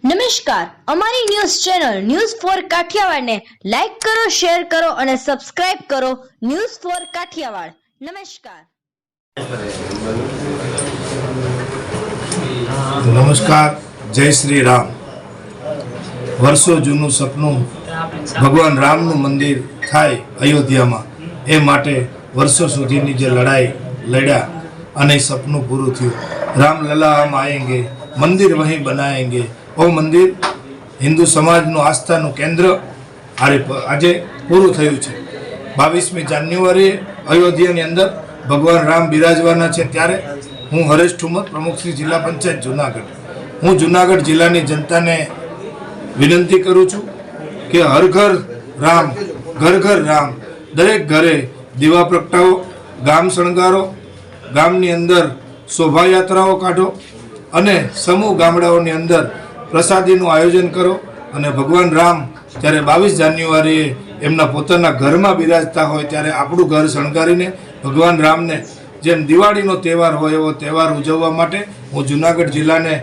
નમસ્કાર, અમારી news channel news for Kathiawad ને લાઈક કરો, શેર કરો અને સબસ્ક્રાઇબ કરો. News for Kathiawad. નમસ્કાર. નમસ્કાર. જય શ્રી રામ. વર્ષો જૂનું સપનું ભગવાન રામનું મંદિર થાય અયોધ્યામાં, એ માટે વર્ષો સુધીની જે લડાઈ લડ્યા અને સપનું પૂરું થયું. રામલલા હમ આએંગે, મંદિર વહીં બનાએંગે. ઓ મંદિર હિન્દુ સમાજનું આસ્થાનું કેન્દ્ર આજે પૂરું થયું છે. 22મી જાન્યુઆરીએ અયોધ્યાની અંદર ભગવાન રામ બિરાજવાના છે. ત્યારે હું હરેશ ઠુમર, પ્રમુખ શ્રી જિલ્લા પંચાયત જુનાગઢ, હું જુનાગઢ જિલ્લાની જનતાને વિનંતી કરું છું કે હર ઘર રામ, ઘર ઘર રામ. દરેક ઘરે દીવા પ્રગટાવો, ગામ શણગારો, ગામની અંદર શોભાયાત્રાઓ કાઢો અને સમૂહ ગામડાઓની અંદર પ્રસાદીનું આયોજન કરો. અને ભગવાન રામ જ્યારે 22 જાન્યુઆરીએ એમના પોતાના ઘરમાં બિરાજતા હોય ત્યારે આપણું ઘર શણગારીને ભગવાન રામને જેમ દિવાળીનો તહેવાર હોય એવો તહેવાર ઉજવવા માટે હું જુનાગઢ જિલ્લાને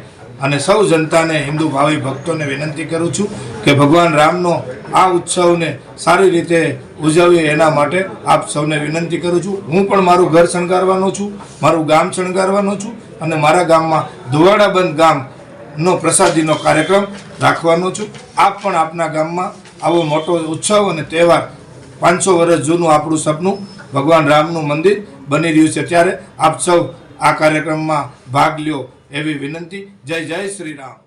અને સૌ જનતાને, હિન્દુ ભાવિ ભક્તોને વિનંતી કરું છું કે ભગવાન રામનો આ ઉત્સવને સારી રીતે ઉજવીએ એના માટે આપ સૌને વિનંતી કરું છું. હું પણ મારું ઘર શણગારવાનો છું, મારું ગામ શણગારવાનો છું અને મારા ગામમાં ધુવાડાબંધ ગામનો પ્રસાદીનો કાર્યક્રમ રાખવાનો છું. આપ પણ આપના ગામમાં આવો મોટો ઉત્સવ અને તહેવાર, 500 વર્ષ જૂનું આપણું સપનું ભગવાન રામનું મંદિર બની રહ્યું છે, ત્યારે આપ સૌ આ કાર્યક્રમમાં ભાગ લ્યો એવી વિનંતી. જય જય શ્રી રામ.